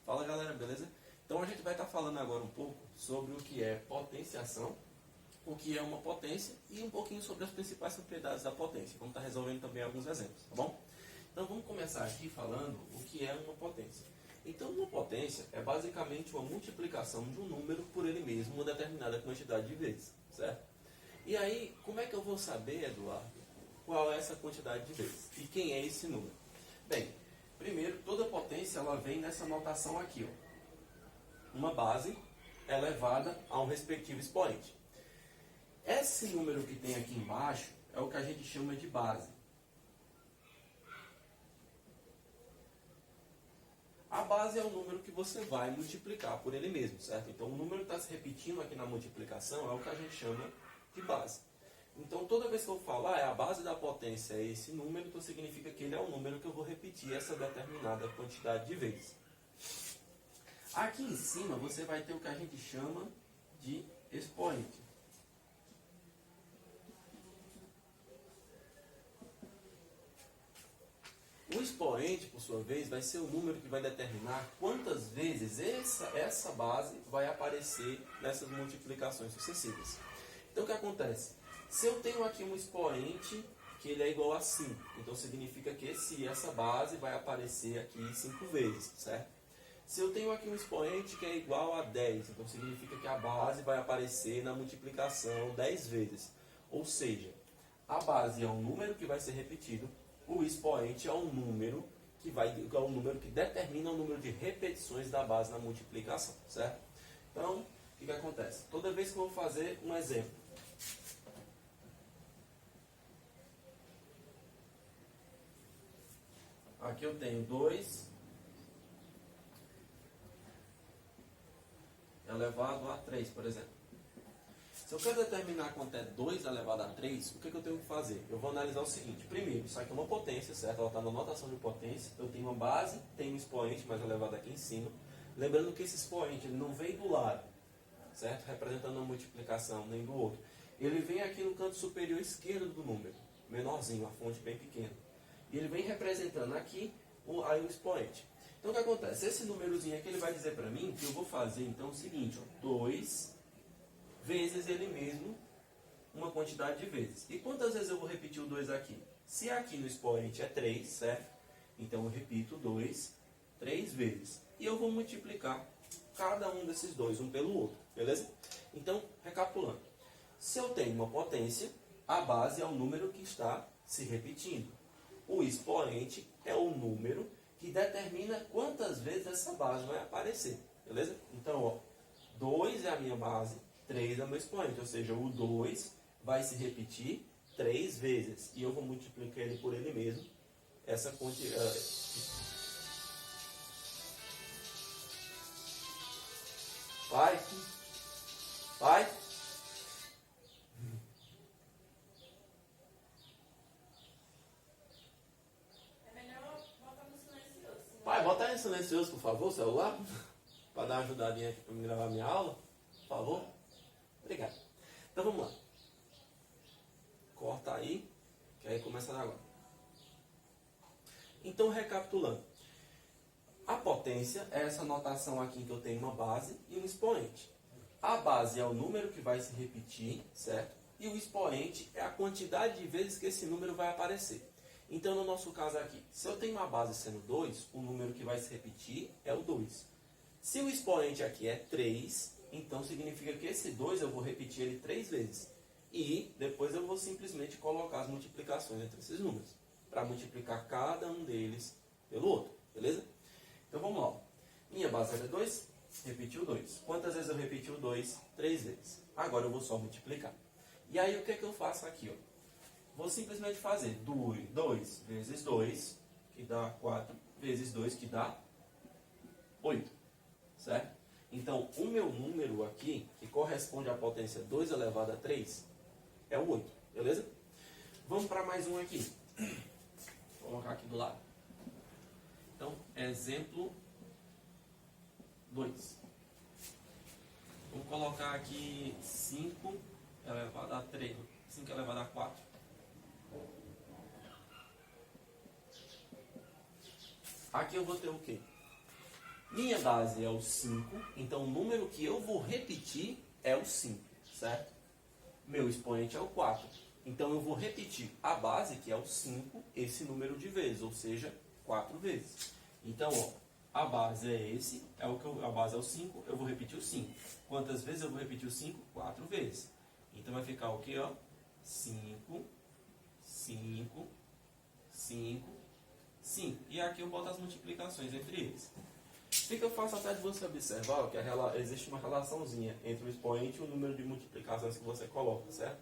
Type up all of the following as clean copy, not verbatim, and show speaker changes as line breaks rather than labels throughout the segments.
Fala galera, beleza? Então a gente vai estar falando agora um pouco sobre o que é potenciação, o que é uma potência e um pouquinho sobre as principais propriedades da potência. Vamos estar resolvendo também alguns exemplos, tá bom? Então vamos começar aqui falando o que é uma potência. Então uma potência é basicamente uma multiplicação de um número por ele mesmo, uma determinada quantidade de vezes, certo? E aí, como é que eu vou saber, Eduardo, qual é essa quantidade de vezes? E quem é esse número? Bem, primeiro, toda potência ela vem nessa notação aqui, ó. Uma base elevada a um respectivo expoente. Esse número que tem aqui embaixo é o que a gente chama de base. A base é o número que você vai multiplicar por ele mesmo, certo? Então o número que está se repetindo aqui na multiplicação é o que a gente chama de base. Então toda vez que eu falar a base da potência é esse número, então significa que ele é o número que eu vou repetir essa determinada quantidade de vezes. Aqui em cima você vai ter o que a gente chama de expoente. O expoente, por sua vez, vai ser o número que vai determinar quantas vezes essa base vai aparecer nessas multiplicações sucessivas. Então o que acontece? Se eu tenho aqui um expoente que ele é igual a 5, então significa que essa base vai aparecer aqui 5 vezes, certo? Se eu tenho aqui um expoente que é igual a 10, então significa que a base vai aparecer na multiplicação 10 vezes. Ou seja, a base é um número que vai ser repetido, o expoente é um número que determina o número de repetições da base na multiplicação, certo? Então, o que acontece? Toda vez que eu vou fazer um exemplo, aqui eu tenho 2 elevado a 3, por exemplo. Se eu quero determinar quanto é 2 elevado a 3, o que eu tenho que fazer? Eu vou analisar o seguinte. Primeiro, isso aqui é uma potência, certo? Ela está na notação de potência. Eu tenho uma base, tenho um expoente mais elevado aqui em cima. Lembrando que esse expoente ele não vem do lado, certo? Representando uma multiplicação, nem do outro. Ele vem aqui no canto superior esquerdo do número, menorzinho, a fonte bem pequena. E ele vem representando aqui o expoente. Então o que acontece? Esse númerozinho aqui ele vai dizer para mim que eu vou fazer então o seguinte, ó, 2 vezes ele mesmo, uma quantidade de vezes. E quantas vezes eu vou repetir o 2 aqui? Se aqui no expoente é 3, certo? Então eu repito 2 3 vezes. E eu vou multiplicar cada um desses dois, um pelo outro, beleza? Então, recapitulando. Se eu tenho uma potência, a base é o número que está se repetindo. O expoente é o número que determina quantas vezes essa base vai aparecer, beleza? Então, ó, 2 é a minha base, 3 é o meu expoente, ou seja, o 2 vai se repetir 3 vezes. E eu vou multiplicar ele por ele mesmo, essa quantidade. Vai?
É melhor botar no silencioso.
Pai, bota aí em silencioso, por favor, o celular, para dar uma ajudadinha aqui para me gravar minha aula, por favor. Obrigado. Então vamos lá. Corta aí, que aí começa agora. Então, recapitulando. A potência é essa notação aqui em que eu tenho uma base e um expoente. A base é o número que vai se repetir, certo? E o expoente é a quantidade de vezes que esse número vai aparecer. Então, no nosso caso aqui, se eu tenho uma base sendo 2, o número que vai se repetir é o 2. Se o expoente aqui é 3, então significa que esse 2 eu vou repetir ele 3 vezes. E depois eu vou simplesmente colocar as multiplicações entre esses números, para multiplicar cada um deles pelo outro, beleza? Então vamos lá. Minha base era 2, repeti o 2. Quantas vezes eu repeti o 2? 3 vezes. Agora eu vou só multiplicar. E aí o que é que eu faço aqui? Ó? Vou simplesmente fazer 2 vezes 2, que dá 4, vezes 2, que dá 8. Certo? Então, o meu número aqui, que corresponde à potência 2 elevado a 3, é o 8. Beleza? Vamos para mais um aqui. Vou colocar aqui do lado. Então, exemplo 2. Vamos colocar aqui 5 elevado a 3. 5 elevado a 4. Aqui eu vou ter o quê? Minha base é o 5, então o número que eu vou repetir é o 5, certo? Meu expoente é o 4. Então eu vou repetir a base, que é o 5, esse número de vezes, ou seja, 4 vezes. Então, ó, a base é esse, a base é o 5, eu vou repetir o 5. Quantas vezes eu vou repetir o 5? 4 vezes. Então vai ficar o quê, ó? 5, 5, 5, 5. E aqui eu boto as multiplicações entre eles. Fica fácil até de você observar ó, que existe uma relaçãozinha entre o expoente e o número de multiplicações que você coloca, certo?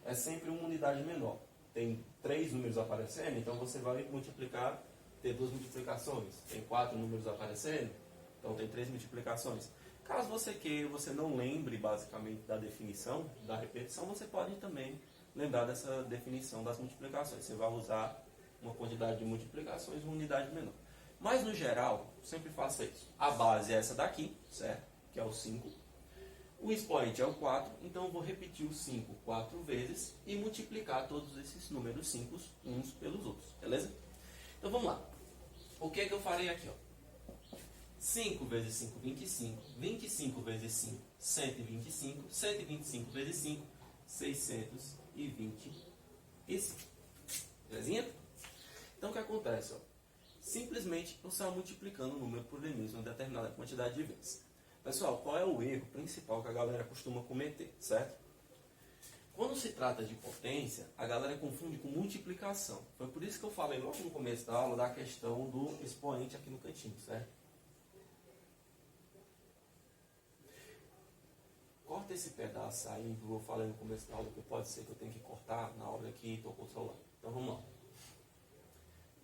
É sempre uma unidade menor. Tem 3 números aparecendo, então você vai multiplicar, ter 2 multiplicações. Tem 4 números aparecendo, então tem 3 multiplicações. Caso você queira, você não lembre basicamente da definição, da repetição, você pode também lembrar dessa definição das multiplicações. Você vai usar uma quantidade de multiplicações, uma unidade menor. Mas no geral, sempre faça isso. A base é essa daqui, certo? Que é o 5. O expoente é o 4, então eu vou repetir o 5 4 vezes e multiplicar todos esses números 5 uns pelos outros, beleza? Então vamos lá. O que é que eu farei aqui, ó? 5 vezes 5, 25. 25 vezes 5, 125. 125 vezes 5, 625. Belezinha? Então o que acontece, ó? Simplesmente eu saio multiplicando o número por ele mesmo, uma determinada quantidade de vezes. Pessoal, qual é o erro principal que a galera costuma cometer, certo? Quando se trata de potência, a galera confunde com multiplicação. Foi por isso que eu falei logo no começo da aula da questão do expoente aqui no cantinho, certo? Corta esse pedaço aí que eu falei no começo da aula, que pode ser que eu tenha que cortar na hora que estou controlando. Então vamos lá.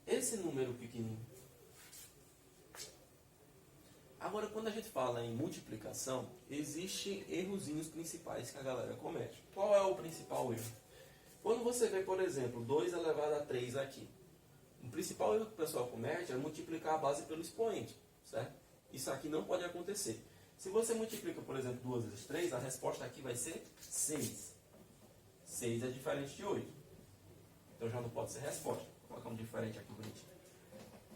Esse número pequenininho. Agora, quando a gente fala em multiplicação, existem errozinhos principais que a galera comete. Qual é o principal erro? Quando você vê, por exemplo, 2 elevado a 3 aqui. O principal erro que o pessoal comete é multiplicar a base pelo expoente, certo? Isso aqui não pode acontecer. Se você multiplica, por exemplo, 2 vezes 3, a resposta aqui vai ser 6. 6 é diferente de 8. Então já não pode ser resposta. Vou colocar um diferente aqui bonitinho.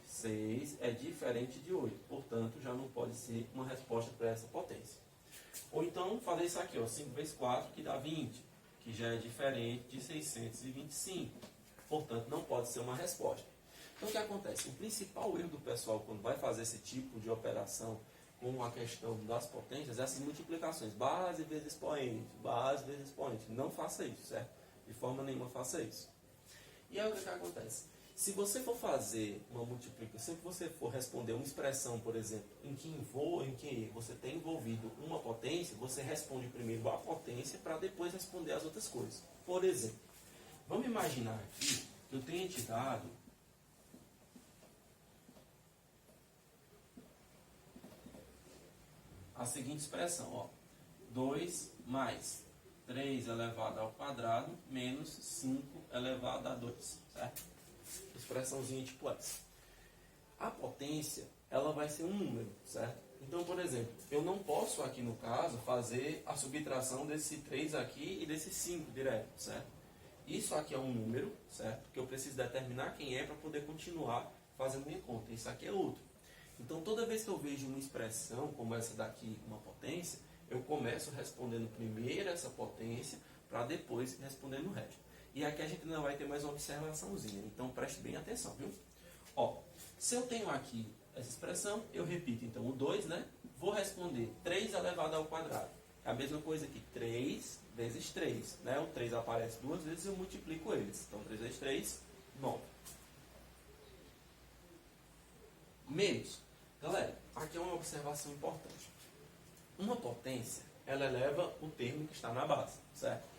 6 é diferente de 8. Portanto, já não pode ser uma resposta para essa potência. Ou então, fazer isso aqui, ó, 5 vezes 4, que dá 20. Que já é diferente de 625. Portanto, não pode ser uma resposta. Então, o que acontece? O principal erro do pessoal quando vai fazer esse tipo de operação com a questão das potências é essas multiplicações. Base vezes expoente, base vezes expoente. Não faça isso, certo? De forma nenhuma faça isso. E aí o que acontece? Se você for fazer uma multiplicação, sempre que você for responder uma expressão, por exemplo, em que você tem envolvido uma potência, você responde primeiro a potência para depois responder as outras coisas. Por exemplo, vamos imaginar aqui que eu tenha te dado a seguinte expressão, ó, 2 mais 3 elevado ao quadrado menos 5 elevado a 2, certo? Expressãozinha tipo essa. A potência, ela vai ser um número, certo? Então, por exemplo, eu não posso aqui no caso fazer a subtração desse 3 aqui e desse 5 direto, certo? Isso aqui é um número, certo? Que eu preciso determinar quem é para poder continuar fazendo minha conta. Isso aqui é outro. Então, toda vez que eu vejo uma expressão como essa daqui, uma potência, eu começo respondendo primeiro essa potência para depois respondendo o resto. E aqui a gente não vai ter mais uma observaçãozinha, então preste bem atenção, viu? Ó, se eu tenho aqui essa expressão, eu repito então o 2, né? Vou responder 3 elevado ao quadrado. É a mesma coisa aqui, 3 vezes 3, né? O 3 aparece 2 vezes e eu multiplico eles. Então 3 vezes 3, 9. Menos. Galera, aqui é uma observação importante. Uma potência, ela eleva o termo que está na base, certo?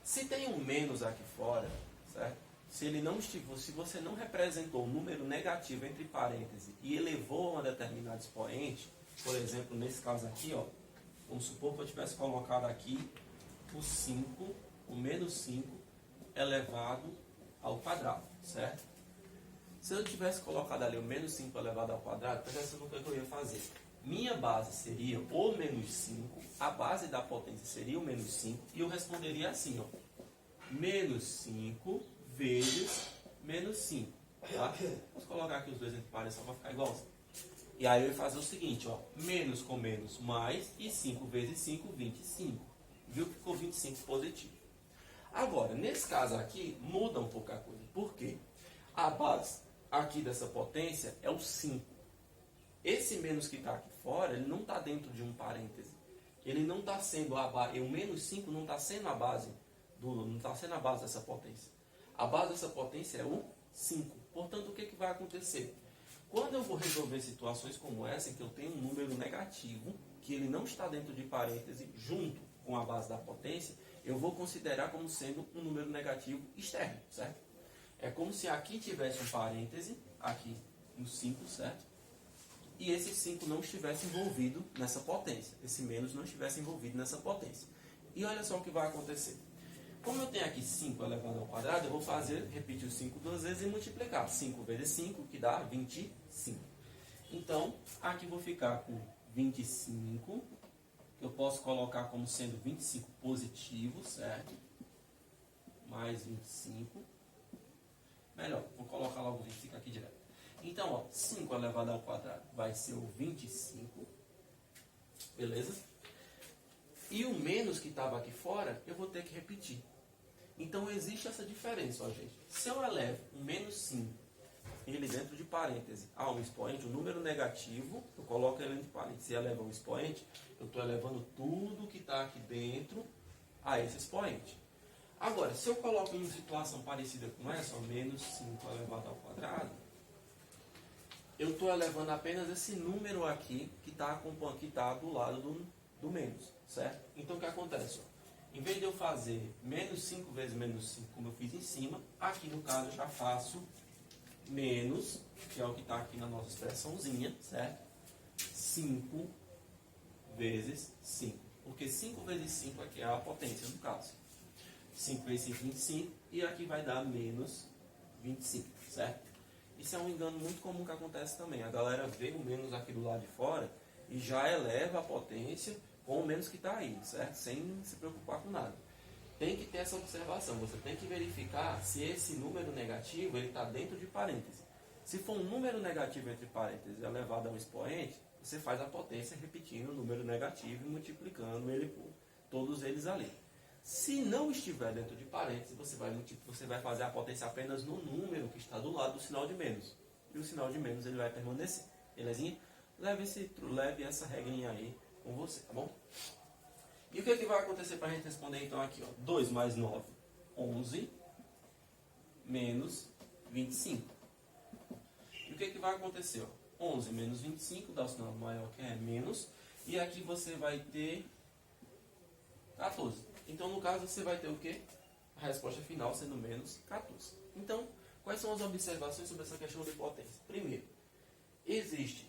Se tem um menos aqui fora, certo? Se você não representou um número negativo entre parênteses e elevou a uma determinada expoente, por exemplo, nesse caso aqui, ó, vamos supor que eu tivesse colocado aqui o 5, o menos 5 elevado ao quadrado, certo? Se eu tivesse colocado ali o menos 5 elevado ao quadrado, presta atenção no que eu ia fazer. Minha base seria o menos 5, a base da potência seria o menos 5, e eu responderia assim, ó, menos 5 vezes menos 5. Tá? Vamos colocar aqui os dois entre pares só para ficar igualzinho. E aí eu ia fazer o seguinte, ó, menos com menos mais, e 5 vezes 5, 25. Viu que ficou 25 positivo. Agora, nesse caso aqui, muda um pouco a coisa. Por quê? A base aqui dessa potência é o 5. Esse menos que está aqui fora, ele não está dentro de um parêntese. Ele não está sendo a base, o menos 5 não está sendo a base, não está sendo a base dessa potência. A base dessa potência é o 5. Portanto, o que, que vai acontecer? Quando eu vou resolver situações como essa, em que eu tenho um número negativo, que ele não está dentro de parêntese, junto com a base da potência, eu vou considerar como sendo um número negativo externo, certo? É como se aqui tivesse um parêntese, aqui no 5, certo? E esse 5 não estivesse envolvido nessa potência. Esse menos não estivesse envolvido nessa potência. E olha só o que vai acontecer. Como eu tenho aqui 5 elevado ao quadrado, eu vou repetir o 5 duas vezes e multiplicar. 5 vezes 5, que dá 25. Então, aqui vou ficar com 25, que eu posso colocar como sendo 25 positivo, certo? Mais 25. Melhor, vou colocar logo 25 aqui direto. Então, ó, 5 elevado ao quadrado vai ser o 25. Beleza? E o menos que estava aqui fora, eu vou ter que repetir. Então, existe essa diferença, ó, gente. Se eu elevo o menos 5, ele dentro de parêntese, a um expoente, um número negativo, eu coloco ele entre parênteses e elevo um expoente, eu estou elevando tudo que está aqui dentro a esse expoente. Agora, se eu coloco em uma situação parecida com essa, ó, menos 5 elevado ao quadrado, eu estou elevando apenas esse número aqui que está do lado do menos, certo? Então, o que acontece? Ó? Em vez de eu fazer menos 5 vezes menos 5, como eu fiz em cima, aqui no caso eu já faço menos, que é o que está aqui na nossa expressãozinha, certo? 5 vezes 5. Porque 5 vezes 5 aqui é a potência no caso. 5 vezes 5, 25. E aqui vai dar menos 25, certo? Isso é um engano muito comum que acontece também. A galera vê o menos aqui do lado de fora e já eleva a potência com o menos que está aí, certo? Sem se preocupar com nada. Tem que ter essa observação. Você tem que verificar se esse número negativo está dentro de parênteses. Se for um número negativo entre parênteses elevado a um expoente, você faz a potência repetindo o número negativo e multiplicando ele por todos eles ali. Se não estiver dentro de parênteses, você vai fazer a potência apenas no número que está do lado do sinal de menos. E o sinal de menos ele vai permanecer. Belezinha? Leve essa regrinha aí com você, tá bom? E o que, que vai acontecer para a gente responder então aqui? Ó? 2 mais 9, 11, menos 25. E o que, que vai acontecer? Ó? 11 menos 25, dá o sinal maior que é menos. E aqui você vai ter 14. Então, no caso, você vai ter o quê? A resposta final sendo menos 14. Então, quais são as observações sobre essa questão de potência? Primeiro,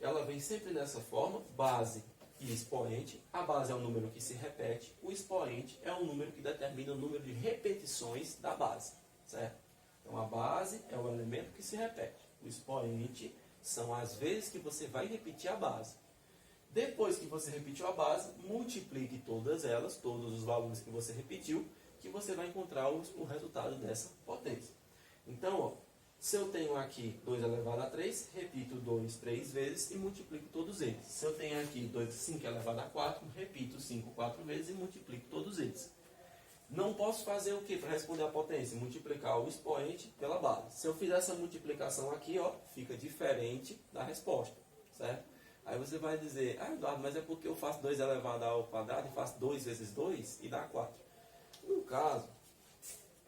ela vem sempre dessa forma, base e expoente. A base é um número que se repete, o expoente é um número que determina o número de repetições da base, certo? Então, a base é o elemento que se repete. O expoente são as vezes que você vai repetir a base. Depois que você repetiu a base, multiplique todas elas, todos os valores que você repetiu, que você vai encontrar o resultado dessa potência. Então, ó, se eu tenho aqui 2 elevado a 3, repito 2 3 vezes e multiplico todos eles. Se eu tenho aqui 5 elevado a 4, repito 5 4 vezes e multiplico todos eles. Não posso fazer o que para responder a potência? Multiplicar o expoente pela base. Se eu fizer essa multiplicação aqui, ó, fica diferente da resposta, certo? Aí você vai dizer, Eduardo, mas é porque eu faço 2 elevado ao quadrado e faço 2 vezes 2 e dá 4. No caso,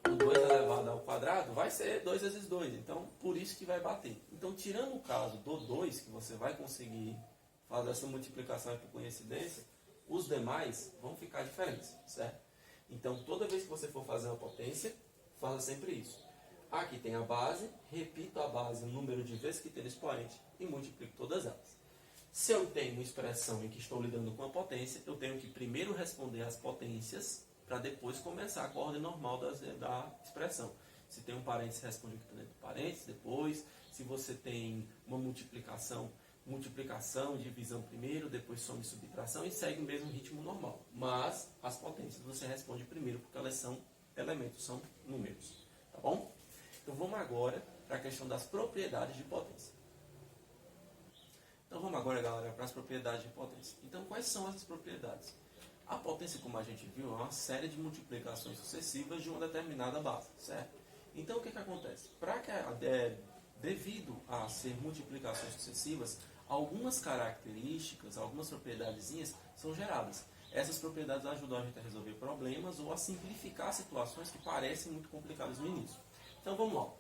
o 2 elevado ao quadrado vai ser 2 vezes 2, então por isso que vai bater. Então, tirando o caso do 2, que você vai conseguir fazer essa multiplicação por coincidência, os demais vão ficar diferentes, certo? Então, toda vez que você for fazer uma potência, faça sempre isso. Aqui tem a base, repito a base, o número de vezes que tem no expoente e multiplico todas elas. Se eu tenho uma expressão em que estou lidando com a potência, eu tenho que primeiro responder as potências para depois começar com a ordem normal da expressão. Se tem um parênteses, responde o que está dentro do parênteses depois. Se você tem uma multiplicação, divisão primeiro, depois soma e subtração e segue o mesmo ritmo normal. Mas as potências você responde primeiro porque elas são elementos, são números. Tá bom? Então vamos agora para a questão das propriedades de potência. Então vamos agora, galera, para as propriedades de potência. Então quais são essas propriedades? A potência, como a gente viu, é uma série de multiplicações sucessivas de uma determinada base, certo? Então o que acontece? Devido a ser multiplicações sucessivas, algumas características, algumas propriedadezinhas são geradas. Essas propriedades ajudam a gente a resolver problemas ou a simplificar situações que parecem muito complicadas no início. Então vamos lá.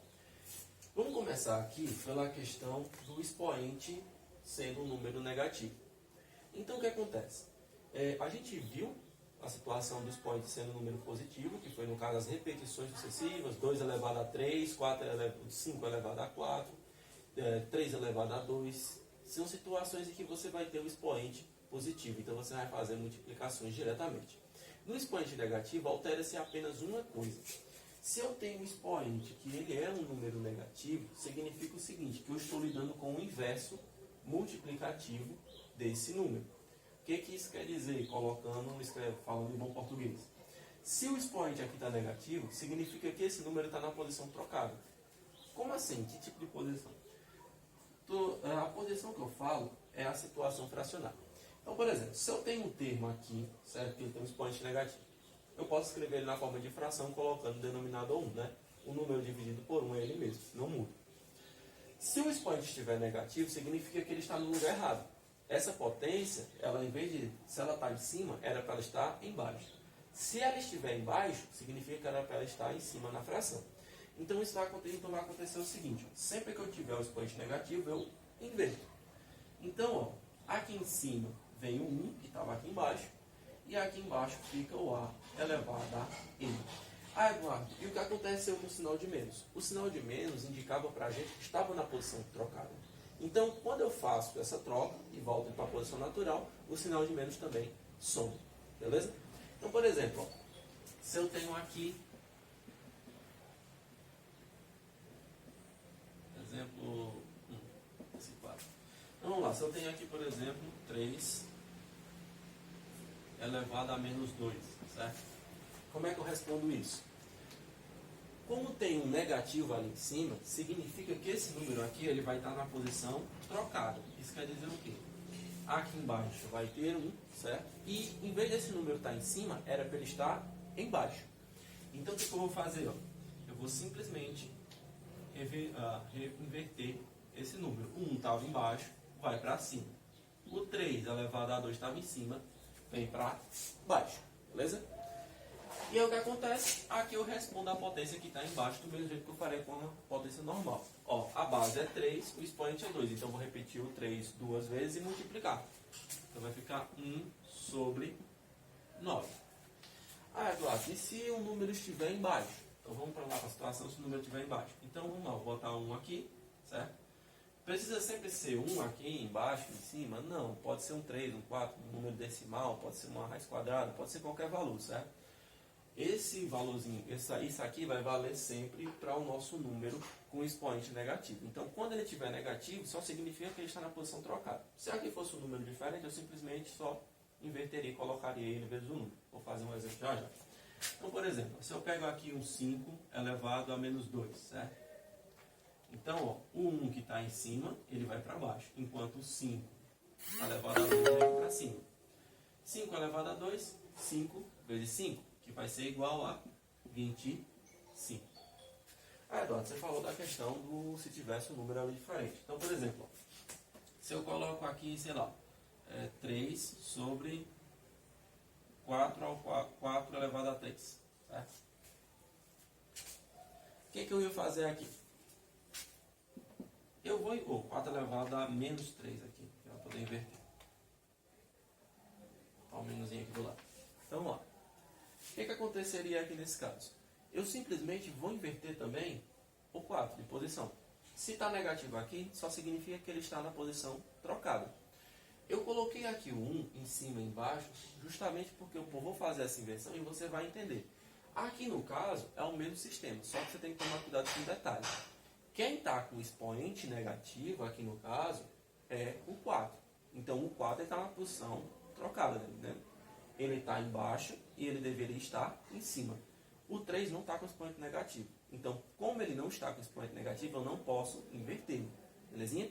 Vamos começar aqui pela questão do expoente sendo um número negativo. Então o que acontece? A gente viu a situação do expoente sendo um número positivo, que foi no caso as repetições sucessivas, 2 elevado a 3, 5 elevado a 4, 3 elevado a 2. São situações em que você vai ter o expoente positivo, então você vai fazer multiplicações diretamente. No expoente negativo, altera-se apenas uma coisa. Se eu tenho um expoente que ele é um número negativo, significa o seguinte, que eu estou lidando com o inverso multiplicativo desse número. O que isso quer dizer? Falando em bom português. Se o expoente aqui está negativo, significa que esse número está na posição trocada. Como assim? Que tipo de posição? A posição que eu falo é a situação fracionária. Então, por exemplo, se eu tenho um termo aqui, certo? Que ele tem um expoente negativo, eu posso escrever ele na forma de fração colocando o denominador 1, né? O número dividido por 1 é ele mesmo, não muda. Se o expoente estiver negativo, significa que ele está no lugar errado. Essa potência, ela se ela está em cima, era para ela estar embaixo. Se ela estiver embaixo, significa que era para ela estar em cima na fração. Então isso vai acontecer o seguinte, ó, sempre que eu tiver o expoente negativo, eu inverto. Então, ó, aqui em cima vem o 1, que estava aqui embaixo, e aqui embaixo fica o A elevado a N. Ah, Eduardo, e o que aconteceu com o sinal de menos? O sinal de menos indicava para a gente que estava na posição trocada. Então, quando eu faço essa troca e volto para a posição natural, o sinal de menos também some. Beleza? Então, por exemplo, ó, se eu tenho aqui, exemplo, esse quadro. Então, vamos lá, se eu tenho aqui, por exemplo, 3 elevado a menos 2, certo? Como é que eu respondo isso? Como tem um negativo ali em cima, significa que esse número aqui ele vai estar na posição trocada. Isso quer dizer o quê? Aqui embaixo vai ter 1, certo? E em vez desse número estar em cima, era para ele estar embaixo. Então o que eu vou fazer? Ó? Eu vou simplesmente inverter esse número. O 1 estava embaixo, vai para cima. O 3 elevado a 2 estava em cima, vem para baixo. Beleza? E aí o que acontece? Aqui eu respondo a potência que está embaixo do mesmo jeito que eu farei com a potência normal. Ó, a base é 3, o expoente é 2. Então eu vou repetir o 3 duas vezes e multiplicar. Então vai ficar 1 sobre 9. Ah, Eduardo, e se o número estiver embaixo? Então vamos para lá para a situação se o número estiver embaixo. Então vamos lá, vou botar 1 aqui, certo? Precisa sempre ser 1 aqui embaixo, em cima? Não, pode ser um 3, um 4, um número decimal, pode ser uma raiz quadrada, pode ser qualquer valor, certo? Esse valorzinho, isso aqui vai valer sempre para o nosso número com expoente negativo. Então, quando ele estiver negativo, só significa que ele está na posição trocada. Se aqui fosse um número diferente, eu simplesmente só inverteria e colocaria ele em vez do número. Vou fazer um exemplo já. Então, por exemplo, se eu pego aqui um 5 elevado a menos 2, certo? Então, ó, o 1 que está em cima, ele vai para baixo, enquanto o 5 elevado a 2 vem para cima. 5 elevado a 2, 5 vezes 5. Que vai ser igual a 25. Ah, Eduardo, você falou da questão do se tivesse um número ali diferente. Então, por exemplo, se eu coloco aqui, sei lá, 3 sobre 4 elevado a 3. Certo? O que eu ia fazer aqui? Eu vou 4 elevado a menos 3 aqui, para poder inverter. Vou botar um menuzinho aqui do lado. Então, vamos lá. O que aconteceria aqui nesse caso? Eu simplesmente vou inverter também o 4 de posição. Se está negativo aqui, só significa que ele está na posição trocada. Eu coloquei aqui o 1 em cima e embaixo, justamente porque eu vou fazer essa inversão e você vai entender. Aqui no caso, é o mesmo sistema, só que você tem que tomar cuidado com um detalhe. Quem está com o expoente negativo, aqui no caso, é o 4. Então o 4 está na posição trocada, né? Ele está embaixo e ele deveria estar em cima. O 3 não está com expoente negativo. Então, como ele não está com expoente negativo, eu não posso inverter. Belezinha?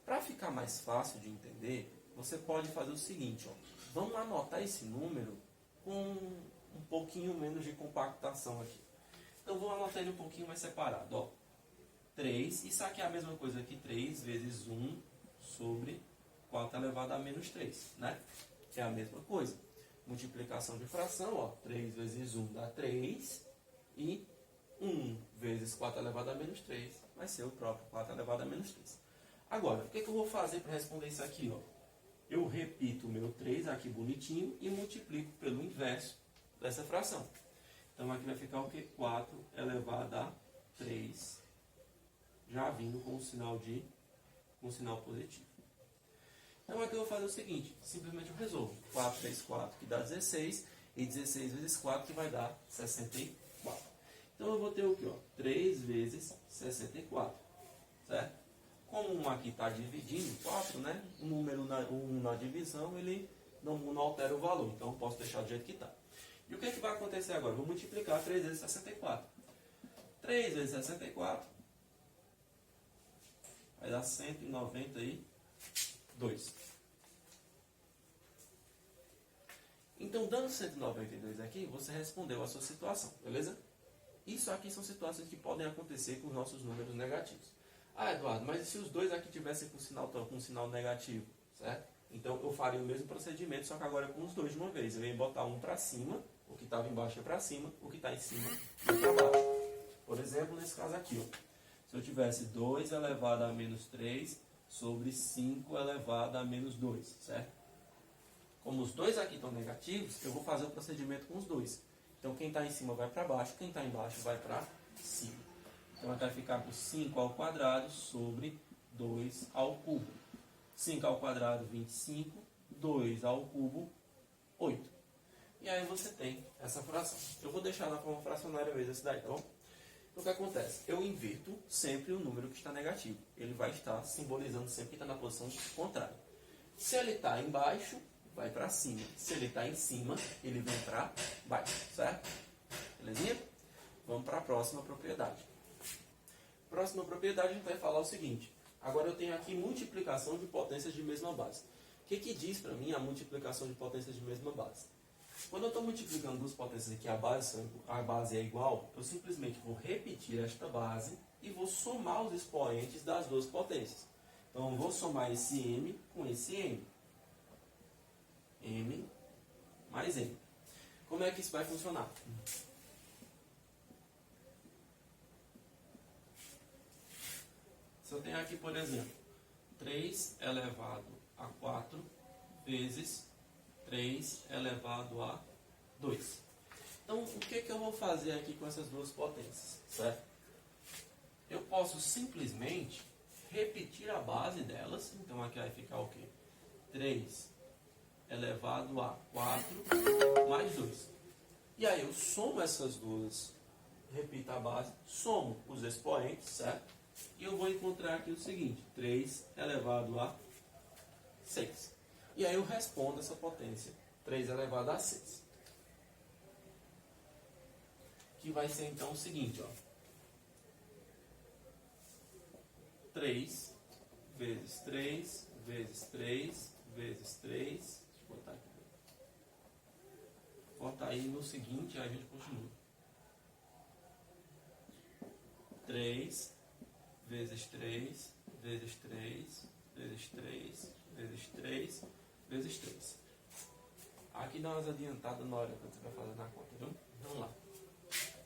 Para ficar mais fácil de entender, você pode fazer o seguinte, ó. Vamos anotar esse número com um pouquinho menos de compactação aqui. Então, vou anotar ele um pouquinho mais separado, ó. 3, isso aqui é a mesma coisa que 3 vezes 1 sobre 4 elevado a menos 3, né? Que é a mesma coisa. Multiplicação de fração, ó. 3 vezes 1 dá 3 e 1 vezes 4 elevado a menos 3 vai ser o próprio 4 elevado a menos 3. Agora, o que eu vou fazer para responder isso aqui, ó? Eu repito o meu 3 aqui bonitinho e multiplico pelo inverso dessa fração. Então, aqui vai ficar o quê? 4 elevado a 3, já vindo com um sinal positivo. Então, aqui eu vou fazer o seguinte, simplesmente eu resolvo. 4 vezes 4, que dá 16, e 16 vezes 4, que vai dar 64. Então, eu vou ter o quê? Ó? 3 vezes 64, certo? Como um aqui está dividindo 4, né? O número 1 na divisão, ele não altera o valor. Então, eu posso deixar do jeito que está. E o que vai acontecer agora? Eu vou multiplicar 3 vezes 64. 3 vezes 64 vai dar 192. Então, dando 192 aqui, você respondeu a sua situação, beleza? Isso aqui são situações que podem acontecer com os nossos números negativos. Ah, Eduardo, mas e se os dois aqui tivessem com um sinal negativo, certo? Então, eu faria o mesmo procedimento, só que agora com os dois de uma vez. Eu ia botar um para cima, o que estava embaixo é para cima, o que está em cima é para baixo. Por exemplo, nesse caso aqui, ó. Se eu tivesse 2 elevado a menos 3 sobre 5 elevado a menos 2, certo? Como os dois aqui estão negativos, eu vou fazer o procedimento com os dois. Então, quem está em cima vai para baixo, quem está embaixo vai para cima. Então, vai ficar por 5 ao quadrado sobre 2 ao cubo. 5 ao quadrado, 25. 2 ao cubo, 8. E aí você tem essa fração. Eu vou deixar na forma fracionária mesmo esse daí, tá bom? Então, o que acontece? Eu inverto sempre o número que está negativo. Ele vai estar simbolizando sempre que está na posição contrária. Se ele está embaixo, vai para cima. Se ele está em cima, ele vem para baixo, certo? Belezinha? Vamos para a próxima propriedade. Próxima propriedade, a gente vai falar o seguinte. Agora eu tenho aqui multiplicação de potências de mesma base. O que diz para mim a multiplicação de potências de mesma base? Quando eu estou multiplicando duas potências aqui, a base é igual, eu simplesmente vou repetir esta base e vou somar os expoentes das duas potências. Então, eu vou somar esse m com esse m. M mais m. Como é que isso vai funcionar? Se eu tenho aqui, por exemplo, 3 elevado a 4 vezes 3 elevado a 2. Então, o que eu vou fazer aqui com essas duas potências? Certo? Eu posso simplesmente repetir a base delas. Então, aqui vai ficar o quê? 3 elevado a 4 mais 2. E aí, eu somo essas duas, repito a base, somo os expoentes, certo? E eu vou encontrar aqui o seguinte, 3 elevado a 6. E aí eu respondo essa potência, 3 elevado a 6. Que vai ser então o seguinte, ó. 3 vezes 3 vezes 3 vezes 3. Deixa eu botar aqui. Bota aí no seguinte, aí a gente continua. 3 vezes 3 vezes 3 vezes 3 vezes 3 vezes 3. Aqui dá umas adiantadas na hora que você vai fazer na conta, viu? Vamos lá.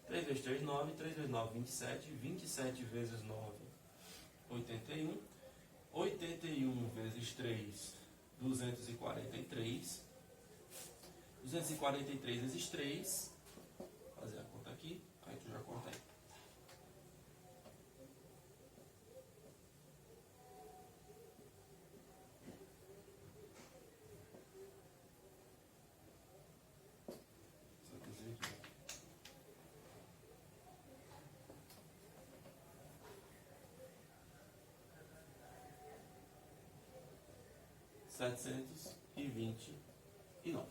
3 vezes 3, 9. 3 vezes 9, 27. 27 vezes 9, 81. 81 vezes 3, 243. 243 vezes 3. Vou fazer a conta aqui. Aí tu já conta aí. R$729.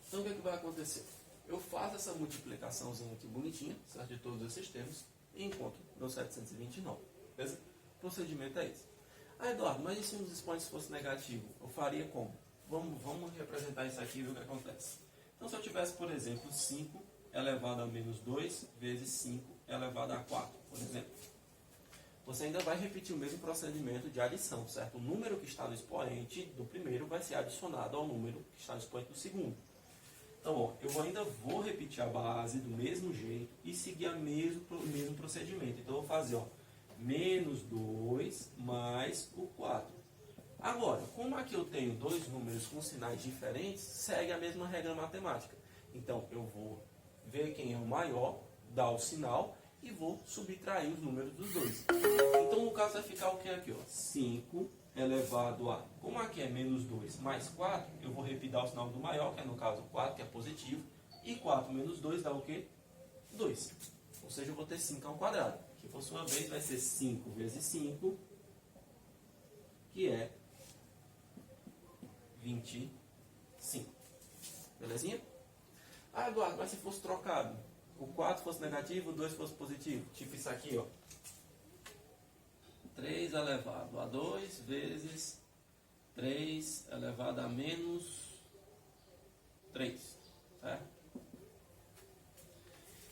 Então, o que é que vai acontecer? Eu faço essa multiplicaçãozinha aqui bonitinha, certo? De todos esses termos, e encontro meus 729. Beleza? O procedimento é esse. Ah, Eduardo, mas e se um dos expoentes fosse negativo? Eu faria como? Vamos representar isso aqui e ver o que acontece. Então, se eu tivesse, por exemplo, 5 elevado a menos 2 vezes 5 elevado a 4, por exemplo. Você ainda vai repetir o mesmo procedimento de adição, certo? O número que está no expoente do primeiro vai ser adicionado ao número que está no expoente do segundo. Então, ó, eu ainda vou repetir a base do mesmo jeito e seguir o mesmo procedimento. Então, eu vou fazer, ó, menos 2 mais o 4. Agora, como aqui eu tenho dois números com sinais diferentes, segue a mesma regra matemática. Então, eu vou ver quem é o maior, dar o sinal e vou subtrair os números dos dois. Então, no caso, vai ficar o que aqui? Ó? 5 elevado a... Como aqui é menos 2 mais 4, eu vou repetir o sinal do maior, que é no caso 4, que é positivo. E 4 menos 2 dá o quê? 2. Ou seja, eu vou ter 5 ao quadrado. Que, por sua vez, vai ser 5 vezes 5, que é 25. Belezinha? Ah, Eduardo, mas se fosse trocado, o 4 fosse negativo, o 2 fosse positivo. Tipo isso aqui, ó. 3 elevado a 2 vezes 3 elevado a menos 3. Certo?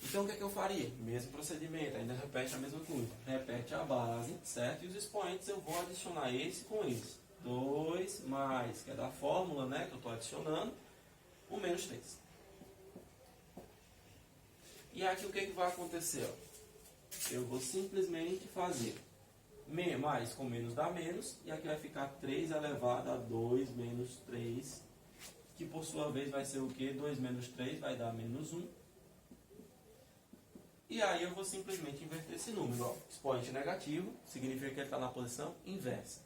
Então, o que é que eu faria? Mesmo procedimento, ainda repete a mesma coisa. Repete a base, certo? E os expoentes eu vou adicionar esse com esse. 2 mais, que é da fórmula, né, que eu estou adicionando, o menos 3. E aqui o que, que vai acontecer? Ó? Eu vou simplesmente fazer mais com menos dá menos, e aqui vai ficar 3 elevado a 2 menos 3, que por sua vez vai ser o quê? 2 menos 3 vai dar menos 1. E aí eu vou simplesmente inverter esse número. Ó. Expoente negativo significa que ele está na posição inversa.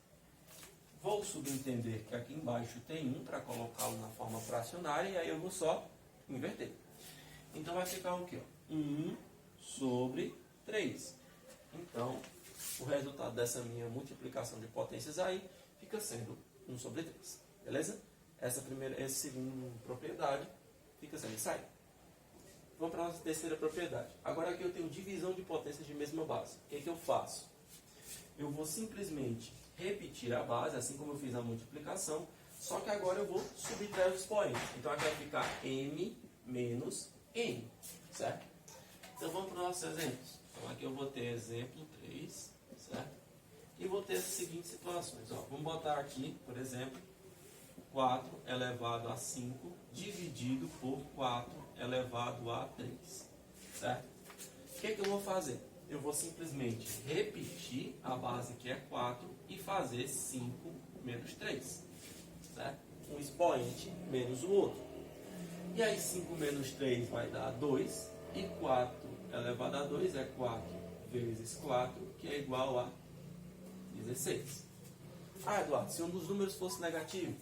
Vou subentender que aqui embaixo tem 1 para colocá-lo na forma fracionária, e aí eu vou só inverter. Então vai ficar o quê? 1 sobre 3. Então, o resultado dessa minha multiplicação de potências aí fica sendo 1 sobre 3. Beleza? Essa segunda propriedade fica sendo isso aí. Vamos para a nossa terceira propriedade. Agora aqui eu tenho divisão de potências de mesma base. O que é que eu faço? Eu vou simplesmente repetir a base, assim como eu fiz a multiplicação, só que agora eu vou subtrair os expoentes. Então aqui vai ficar m menos n, certo? Então vamos para os nossos exemplos. Então aqui eu vou ter exemplo 3, certo? E vou ter as seguintes situações. Ó, vamos botar aqui, por exemplo, 4 elevado a 5 dividido por 4 elevado a 3, certo? O que é que eu vou fazer? Eu vou simplesmente repetir a base que é 4 e fazer 5 menos 3, certo? Um expoente menos o outro. E aí 5 menos 3 vai dar 2, e 4 elevado a 2 é 4 vezes 4, que é igual a 16. Ah, Eduardo, se um dos números fosse negativo,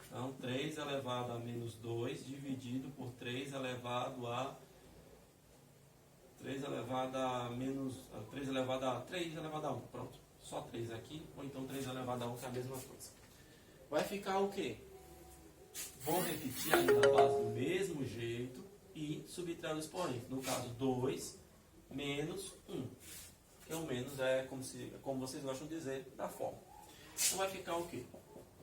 então 3 elevado a menos 2 dividido por 3 elevado a 3 elevado a menos 3 elevado a 3 elevado a 1. Pronto. Só 3 aqui, ou então 3 elevado a 1, que é a mesma coisa. Vai ficar o quê? Vou repetir ainda a base do mesmo jeito e subtrair o expoente. No caso, 2 menos 1. Que o menos é como vocês gostam de dizer, da forma. Então vai ficar o quê?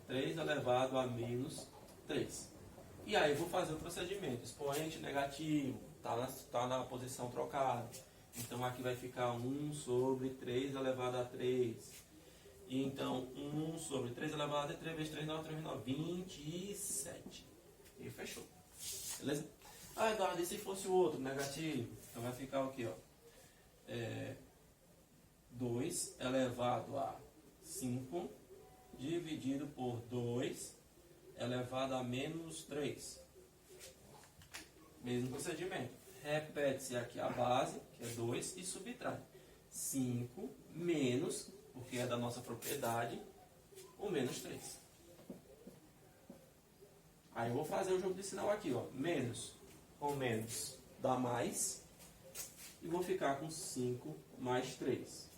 3 elevado a menos 3. E aí eu vou fazer o procedimento. Expoente negativo, está na posição trocada. Então aqui vai ficar 1 sobre 3 elevado a 3. E então 1 sobre 3 elevado a 3 vezes 3, 9, 3, 9, 27. E fechou. Beleza? Ah, Eduardo, e se fosse o outro, negativo? Então vai ficar o quê? 2 elevado a 5 dividido por 2 elevado a menos 3. Mesmo procedimento. Repete-se aqui a base, que é 2, e subtrai. 5 menos, porque é da nossa propriedade, o menos 3. Aí eu vou fazer o jogo de sinal aqui, ó. Menos com menos dá mais. E vou ficar com 5 mais 3.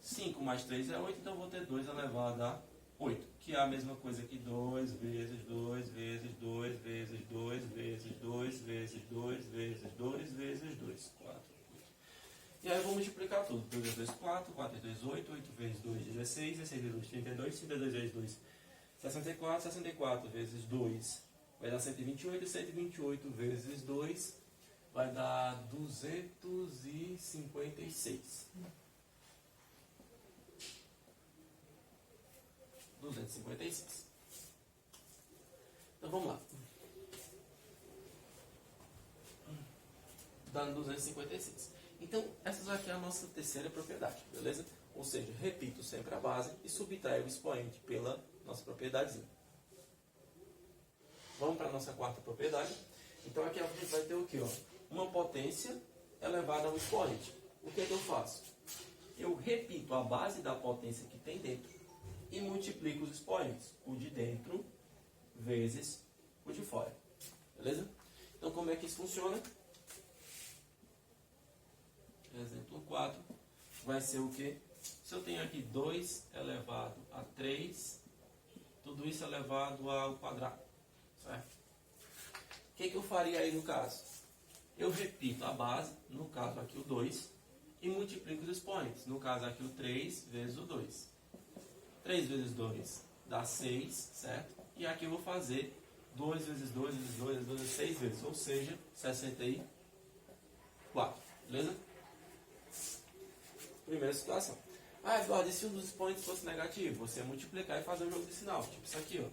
5 mais 3 é 8, então eu vou ter 2 elevado a 8. Que é a mesma coisa que 2 vezes 2 vezes 2 vezes 2 vezes 2 vezes 2 vezes 2 vezes 2, 4, 8. E aí eu vou multiplicar tudo. 2 vezes 2, 4, 4 vezes 2, 8, 8 vezes 2, 16, 16 vezes 2, 32, 32 vezes 2, 64, 64 vezes 2, vai dar 128, 128 vezes 2, vai dar 256. 256. Então vamos lá. Dando 256. Então, essa aqui é a nossa terceira propriedade, beleza? Ou seja, repito sempre a base e subtraio o expoente pela nossa propriedadezinha. Vamos para a nossa quarta propriedade. Então, aqui a gente vai ter o quê? Ó? Uma potência elevada ao expoente. O que é que eu faço? Eu repito a base da potência que tem dentro e multiplico os expoentes. O de dentro vezes o de fora. Beleza? Então, como é que isso funciona? Exemplo 4 vai ser o quê? Se eu tenho aqui 2 elevado a 3, tudo isso elevado ao quadrado. Certo? O que eu faria aí no caso? Eu repito a base, no caso aqui o 2, e multiplico os expoentes. No caso aqui o 3 vezes o 2. 3 vezes 2 dá 6, certo? E aqui eu vou fazer 2 vezes 2 vezes 2 vezes 2 vezes 6 vezes, ou seja, 64. Beleza? Primeira situação. Ah, Eduardo, e se um dos expoentes fosse negativo? Você multiplicar e fazer o jogo de sinal. Tipo isso aqui, ó.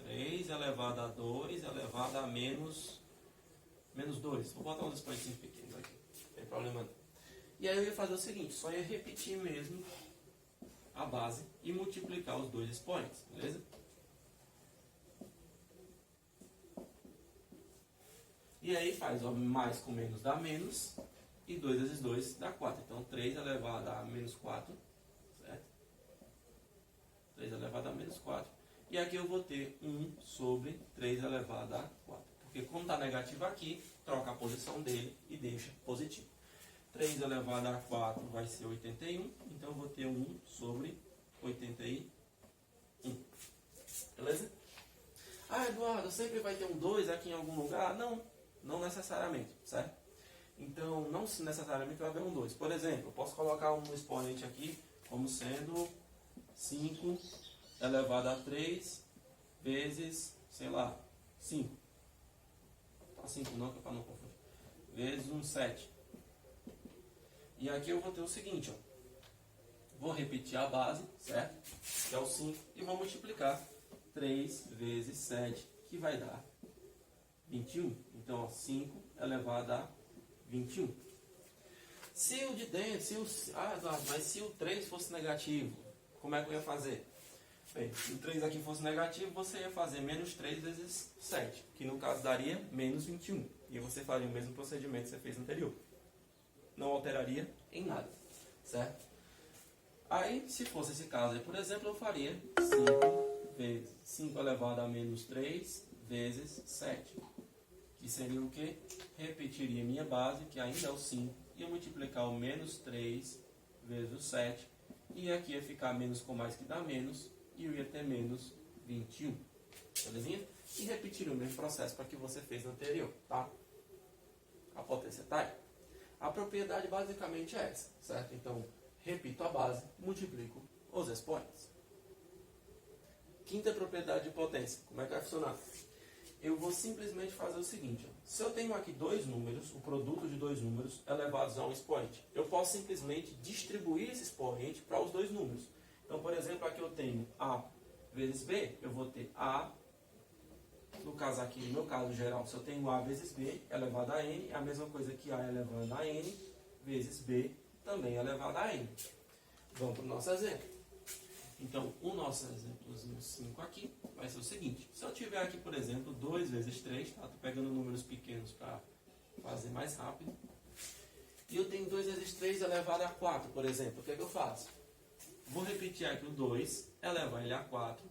3 elevado a 2 elevado a menos 2. Vou botar uns expoentes pequenos aqui. Não tem problema não. E aí eu ia fazer o seguinte, só ia repetir mesmo a base e multiplicar os dois expoentes, beleza? E aí faz ó, mais com menos dá menos, e 2 vezes 2 dá 4. Então 3 elevado a menos 4, certo? 3 elevado a menos 4. E aqui eu vou ter 1 sobre 3 elevado a 4. Porque como está negativo aqui, troca a posição dele e deixa positivo. 3 elevado a 4 vai ser 81, então eu vou ter 1 sobre 81. Beleza? Ah, Eduardo, sempre vai ter um 2 aqui em algum lugar? Não, não necessariamente, certo? Então, não necessariamente vai haver um 2. Por exemplo, eu posso colocar um expoente aqui como sendo 5 elevado a 3 vezes, sei lá, 5. Tá 5 não, que é para não confundir. Vezes um 7. E aqui eu vou ter o seguinte, ó. Vou repetir a base, certo? Que é o 5. E vou multiplicar 3 vezes 7, que vai dar 21. Então, ó, 5 elevado a 21. Se o de dentro, mas se o 3 fosse negativo, como é que eu ia fazer? Bem, se o 3 aqui fosse negativo, você ia fazer menos 3 vezes 7, que no caso daria menos 21. E você faria o mesmo procedimento que você fez anterior. Não alteraria em nada, certo? Aí, se fosse esse caso aí, por exemplo, eu faria 5 vezes 5 elevado a menos 3 vezes 7. Que seria o quê? Repetiria minha base, que ainda é o 5, ia multiplicar o menos 3 vezes o 7, e aqui ia ficar menos com mais que dá menos, e eu ia ter menos 21. Belezinha? E repetir o mesmo processo para que você fez no anterior, tá? A potência está aí. A propriedade basicamente é essa, certo? Então, repito a base, multiplico os expoentes. Quinta propriedade de potência. Como é que vai funcionar? Eu vou simplesmente fazer o seguinte. Ó. Se eu tenho aqui dois números, o produto de dois números elevados a um expoente, eu posso simplesmente distribuir esse expoente para os dois números. Então, por exemplo, aqui eu tenho A vezes B, eu vou ter A, no caso aqui, no meu caso geral, se eu tenho A vezes B elevado a N, é a mesma coisa que A elevado a N vezes B também elevado a N. Vamos para o nosso exemplo. Então, o nosso exemplozinho 5 aqui vai ser o seguinte. Se eu tiver aqui, por exemplo, 2 vezes 3, tá? Estou pegando números pequenos para fazer mais rápido. E eu tenho 2 vezes 3 elevado a 4, por exemplo. O que é que eu faço? Vou repetir aqui o 2, elevar ele a 4.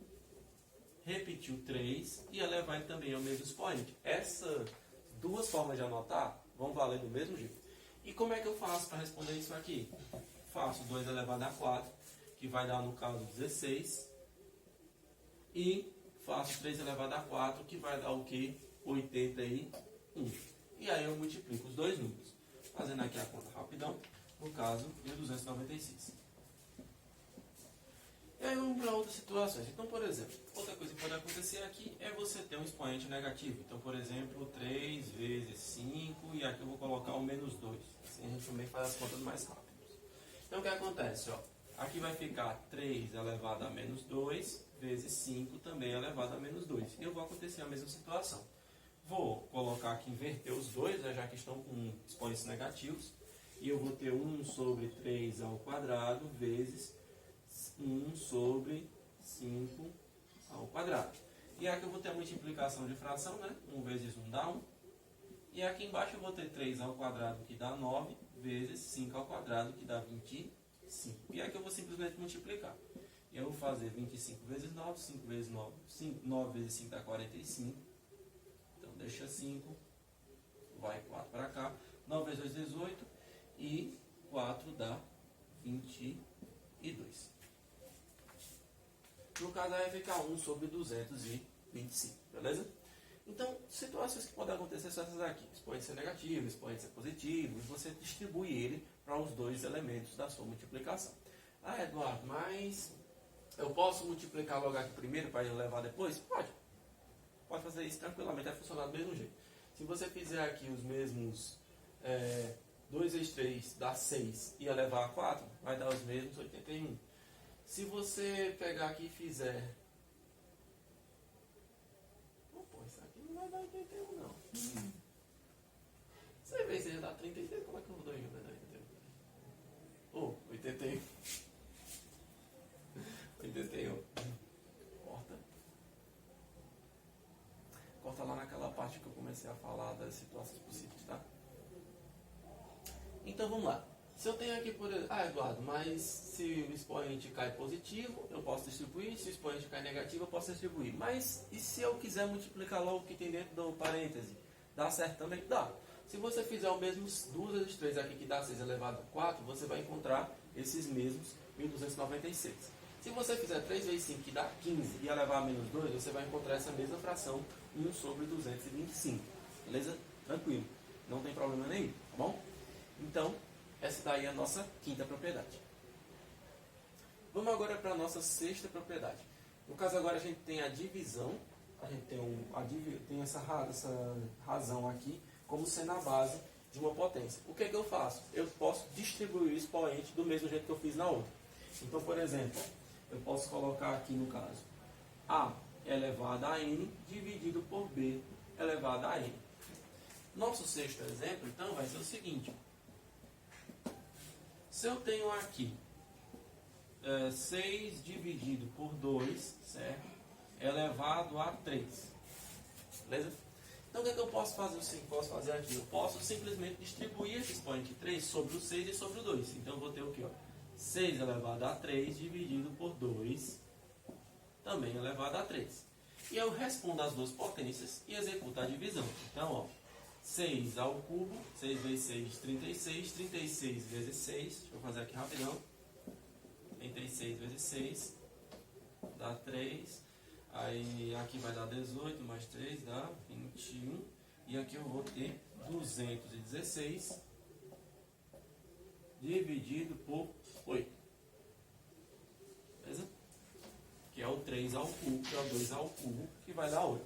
Repetir o 3 e elevar ele também ao mesmo expoente. Essas duas formas de anotar vão valer do mesmo jeito. E como é que eu faço para responder isso aqui? Faço 2 elevado a 4, que vai dar, no caso, 16. E faço 3 elevado a 4, que vai dar o quê? 81. E aí eu multiplico os dois números. Fazendo aqui a conta rapidão. no caso, 1.296. E aí vamos para outras situações. Então, por exemplo, outra coisa que pode acontecer aqui é você ter um expoente negativo. Então, por exemplo, 3 vezes 5, e aqui eu vou colocar o menos 2. Assim a gente também faz as contas mais rápidas. Então, o que acontece? Ó, aqui vai ficar 3 elevado a menos 2 vezes 5 também elevado a menos 2. E eu vou acontecer a mesma situação. Vou colocar aqui, inverter os dois, né, já que estão com expoentes negativos. E eu vou ter 1 sobre 3 ao quadrado vezes 1 sobre 5 ao quadrado. E aqui eu vou ter a multiplicação de fração, né? 1 vezes 1 dá 1. E aqui embaixo eu vou ter 3 ao quadrado, que dá 9, vezes 5 ao quadrado, que dá 25. E aqui eu vou simplesmente multiplicar. E eu vou fazer 25 vezes 9, 5 vezes 9, 9 vezes 5 dá 45. Então deixa 5, vai 4 para cá. 9 vezes 2, 18. E 4 dá 22. No caso, vai ficar 1 sobre 225, beleza? Então, situações que podem acontecer são essas aqui. Expoente ser negativo, expoente ser positivo, e você distribui ele para os dois elementos da sua multiplicação. Ah, Eduardo, mas eu posso multiplicar logo aqui primeiro para levar depois? Pode. Pode fazer isso tranquilamente, vai funcionar do mesmo jeito. Se você fizer aqui os mesmos 2 vezes 3 dá 6 e elevar a 4, vai dar os mesmos 81. Se você pegar aqui e fizer... Pô, isso aqui não vai dar 81 não. 6 vezes 6 dá 33, como é que eu vou dar 81? 81. 81. Corta. Corta lá naquela parte que eu comecei a falar das situações possíveis, tá? Então vamos lá. Se eu tenho aqui, por exemplo, Eduardo, mas se o expoente cai positivo, eu posso distribuir. Se o expoente cai negativo, eu posso distribuir. Mas e se eu quiser multiplicar logo o que tem dentro do parêntese? Dá certo também? Dá. Se você fizer o mesmo 2 vezes 3 aqui, que dá 6 elevado a 4, você vai encontrar esses mesmos 1.296. Se você fizer 3 vezes 5, que dá 15, e elevar a menos 2, você vai encontrar essa mesma fração, 1 sobre 225. Beleza? Tranquilo. Não tem problema nenhum, tá bom? Então, essa daí é a nossa quinta propriedade. Vamos agora para a nossa sexta propriedade. No caso agora a gente tem a divisão, a gente tem essa razão aqui como sendo a base de uma potência. O que é que eu faço? Eu posso distribuir o expoente do mesmo jeito que eu fiz na outra. Então, por exemplo, eu posso colocar aqui no caso A elevado a N dividido por B elevado a N. Nosso sexto exemplo, então, vai ser o seguinte. Se eu tenho aqui 6 dividido por 2, certo? Elevado a 3. Beleza? Então, o que é que eu posso fazer aqui? Eu posso simplesmente distribuir esse expoente 3 sobre o 6 e sobre o 2. Então, eu vou ter o quê? Ó? 6 elevado a 3 dividido por 2, também elevado a 3. E eu respondo as duas potências e executo a divisão. Então, ó, 6 ao cubo, 6 vezes 6, 36, 36 vezes 6, deixa eu fazer aqui rapidão, 36 vezes 6, dá 3, aí aqui vai dar 18, mais 3 dá 21, e aqui eu vou ter 216 dividido por 8, beleza? Que é o 3 ao cubo, que é o 2 ao cubo, que vai dar 8.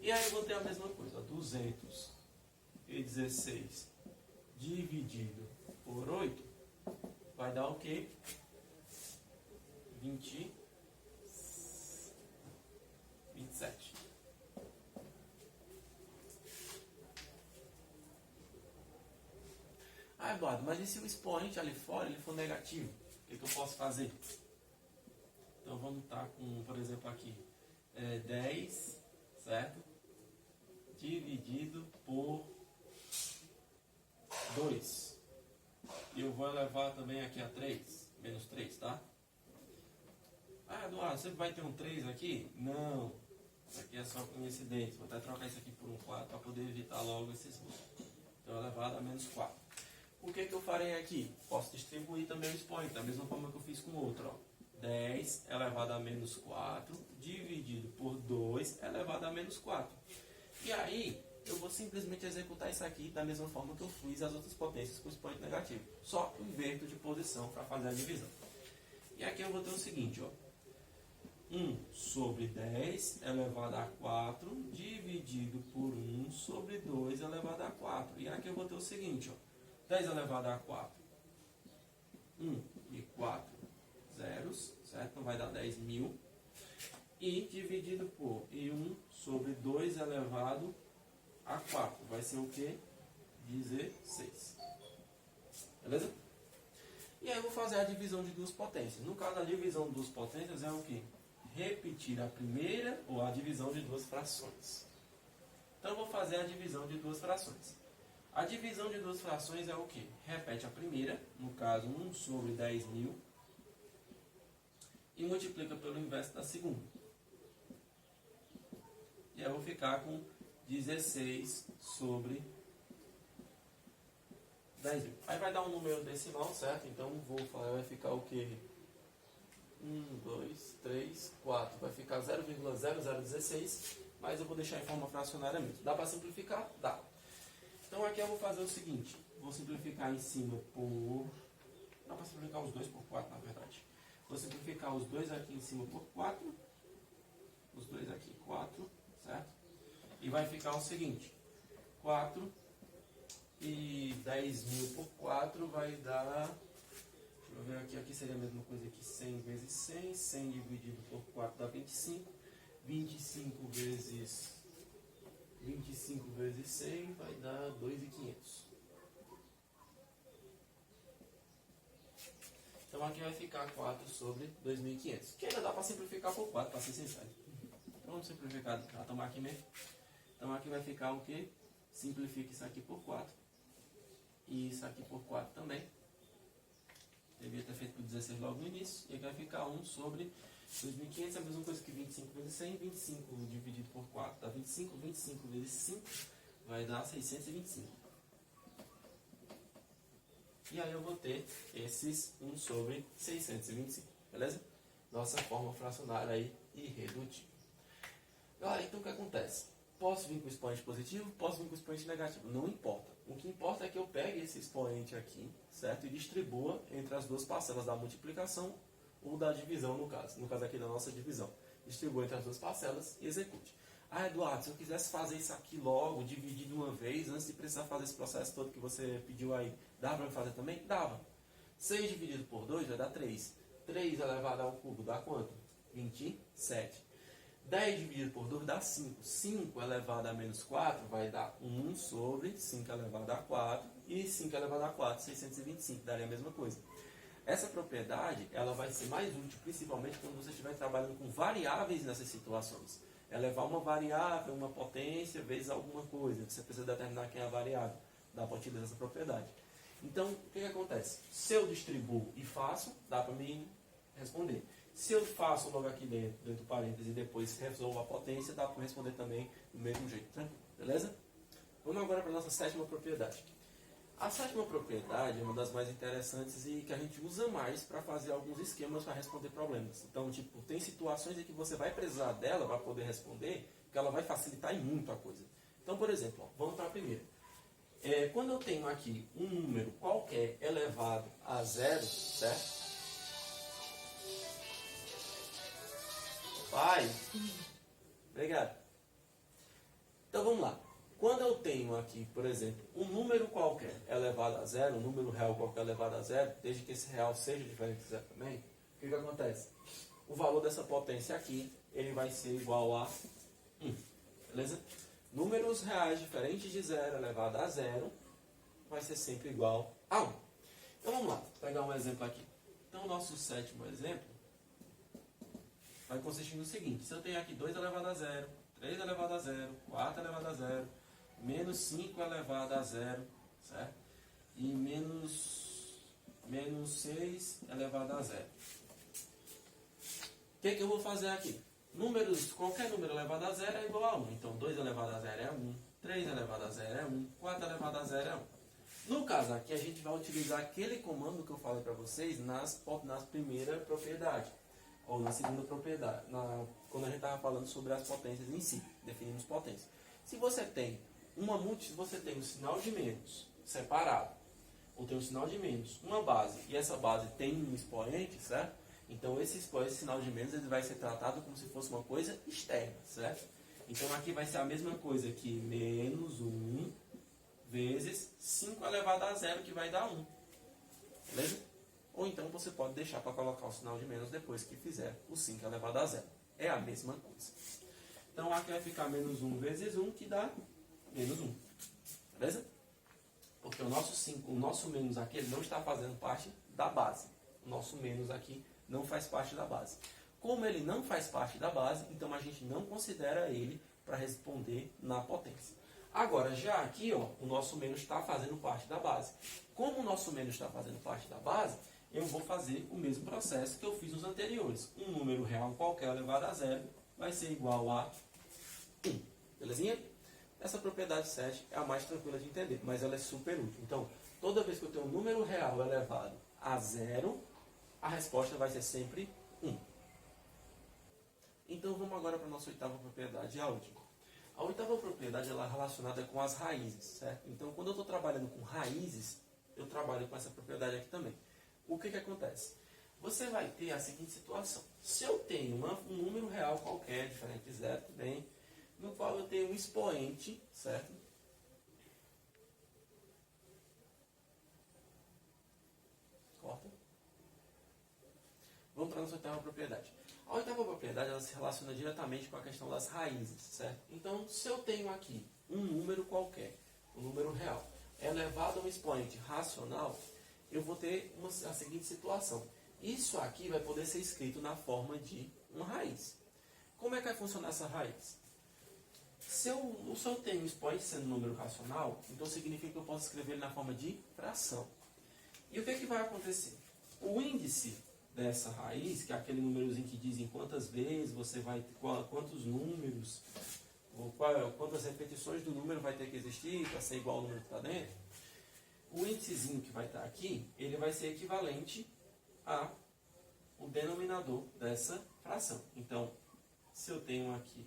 E aí eu vou ter a mesma coisa, 216 dividido por 8 vai dar o quê? 27. Ah, Eduardo, mas e se o expoente ali fora ele for negativo? O que eu posso fazer? Então vamos estar com, por exemplo, aqui 10, certo? Dividido por 2. E eu vou elevar também aqui a 3, menos 3, tá? Ah, Eduardo, você vai ter um 3 aqui? Não. Isso aqui é só coincidência. Vou até trocar isso aqui por um 4 para poder evitar logo esses números. Então, elevado a menos 4. O que eu farei aqui? Posso distribuir também o expoente, da mesma forma que eu fiz com o outro. Ó. 10 elevado a menos 4, dividido por 2 elevado a menos 4. E aí, eu vou simplesmente executar isso aqui da mesma forma que eu fiz as outras potências com expoente negativo. Só inverto de posição para fazer a divisão. E aqui eu vou ter o seguinte, ó. 1 sobre 10 elevado a 4 dividido por 1 sobre 2 elevado a 4. E aqui eu vou ter o seguinte, ó. 10 elevado a 4. 1 e 4 zeros, certo? Então vai dar 10.000. E dividido por 1 sobre 2 elevado a 4. Vai ser o quê? 16. Beleza? E aí eu vou fazer a divisão de duas potências. No caso, a divisão de duas potências é o quê? Repetir a primeira ou a divisão de duas frações. Então eu vou fazer a divisão de duas frações. A divisão de duas frações é o quê? Repete a primeira, no caso 1 sobre 10.000, e multiplica pelo inverso da segunda. E aí eu vou ficar com 16 sobre 10.000. Aí vai dar um número decimal, certo? Então vou falar, vai ficar o quê? 1, 2, 3, 4. Vai ficar 0,0016, mas eu vou deixar em forma fracionária mesmo. Dá para simplificar? Dá. Então aqui eu vou fazer o seguinte. Vou simplificar em cima por... Dá para simplificar os dois por 4, na verdade. Vou simplificar os dois aqui em cima por 4. Os dois aqui, 4, certo? E vai ficar o seguinte. 4 e 10.000 por 4 vai dar... Deixa eu ver aqui, aqui seria a mesma coisa que 100 vezes 100, 100 dividido por 4 dá 25, 25 vezes 100 vai dar 2.500. Então aqui vai ficar 4 sobre 2.500, que ainda dá para simplificar por 4, para ser sincero. Então vamos simplificar, já tomar aqui mesmo. Então aqui vai ficar o que? Simplifica isso aqui por 4 e isso aqui por 4 também. Devia ter feito por 16 logo no início. E aqui vai ficar 1 sobre 2.500, é a mesma coisa que 25 vezes 100. 25 dividido por 4 dá 25. 25 vezes 5 vai dar 625. E aí eu vou ter esses 1 sobre 625. Beleza? Nossa forma fracionária aí irredutível. Galera, então o que acontece? Posso vir com expoente positivo, posso vir com expoente negativo. Não importa. O que importa é que eu pegue esse expoente aqui, certo? E distribua entre as duas parcelas da multiplicação ou da divisão, no caso. No caso aqui da nossa divisão. Distribua entre as duas parcelas e execute. Ah, Eduardo, se eu quisesse fazer isso aqui logo, dividir de uma vez, antes de precisar fazer esse processo todo que você pediu aí, dá para fazer também? Dava. 6 dividido por 2 vai dar 3. 3 elevado ao cubo dá quanto? 27. 10 dividido por 2 dá 5. 5 elevado a menos 4 vai dar 1 sobre 5 elevado a 4. E 5 elevado a 4, 625. Daria a mesma coisa. Essa propriedade ela vai ser mais útil, principalmente quando você estiver trabalhando com variáveis nessas situações. Elevar uma variável, uma potência, vezes alguma coisa. Você precisa determinar quem é a variável. Dá para utilizar essa propriedade. Então, o que acontece? Se eu distribuo e faço, dá para me responder. Se eu faço logo aqui dentro do parênteses, e depois resolvo a potência, dá para responder também do mesmo jeito, tranquilo, beleza? Vamos agora para a nossa sétima propriedade. A sétima propriedade é uma das mais interessantes e que a gente usa mais para fazer alguns esquemas para responder problemas. Então, tipo, tem situações em que você vai precisar dela para poder responder, que ela vai facilitar em muito a coisa. Então, por exemplo, ó, vamos para a primeira. Quando eu tenho aqui um número qualquer elevado a zero, certo? Pai, obrigado. Então vamos lá. Quando eu tenho aqui, por exemplo, um número qualquer elevado a zero, um número real qualquer elevado a zero, desde que esse real seja diferente de zero também, o que acontece? O valor dessa potência aqui, ele vai ser igual a 1. Beleza? Números reais diferentes de zero elevado a zero vai ser sempre igual a 1. Então vamos lá, vou pegar um exemplo aqui. Então o nosso sétimo exemplo vai consistir no seguinte. Se eu tenho aqui 2 elevado a 0, 3 elevado a 0, 4 elevado a 0, menos 5 elevado a 0, certo? E menos 6 elevado a 0. O que eu vou fazer aqui? Qualquer número elevado a 0 é igual a 1. Então 2 elevado a 0 é 1, 3 elevado a 0 é 1, 4 elevado a 0 é 1. No caso aqui, a gente vai utilizar aquele comando que eu falei para vocês nas primeira propriedade. Ou na segunda propriedade, quando a gente estava falando sobre as potências em si, definimos potência. Se você tem uma múltipla, você tem um sinal de menos separado, ou tem um sinal de menos, uma base, e essa base tem um expoente, certo? Então esse sinal de menos ele vai ser tratado como se fosse uma coisa externa, certo? Então aqui vai ser a mesma coisa que menos 1 vezes 5 elevado a zero, que vai dar 1. Beleza? Ou então você pode deixar para colocar o sinal de menos depois que fizer o 5 elevado a zero. É a mesma coisa. Então aqui vai ficar menos 1 vezes 1, que dá menos 1. Beleza? Porque o nosso menos aqui, ele não está fazendo parte da base. O nosso menos aqui não faz parte da base. Como ele não faz parte da base, então a gente não considera ele para responder na potência. Agora, já aqui, ó, o nosso menos está fazendo parte da base. Como o nosso menos está fazendo parte da base, eu vou fazer o mesmo processo que eu fiz nos anteriores. Um número real qualquer elevado a zero vai ser igual a 1. Belezinha? Essa propriedade 7 é a mais tranquila de entender, mas ela é super útil. Então, toda vez que eu tenho um número real elevado a zero, a resposta vai ser sempre 1. Então, vamos agora para a nossa oitava propriedade, a última. A oitava propriedade ela é relacionada com as raízes, certo? Então, quando eu estou trabalhando com raízes, eu trabalho com essa propriedade aqui também. O que acontece? Você vai ter a seguinte situação. Se eu tenho um número real qualquer, diferente de zero também, no qual eu tenho um expoente, certo? Corta. Vamos para a nossa oitava propriedade. A oitava propriedade ela se relaciona diretamente com a questão das raízes, certo? Então, se eu tenho aqui um número qualquer, um número real, elevado a um expoente racional, eu vou ter a seguinte situação. Isso aqui vai poder ser escrito na forma de uma raiz. Como é que vai funcionar essa raiz? Se eu tenho um expoente sendo um número racional, então significa que eu posso escrever ele na forma de fração. E o que vai acontecer? O índice dessa raiz, que é aquele númerozinho que diz em quantas vezes você vai ter, quantos números, ou quantas repetições do número vai ter que existir para ser igual ao número que está dentro, o índicezinho que vai estar aqui, ele vai ser equivalente ao denominador dessa fração. Então, se eu tenho aqui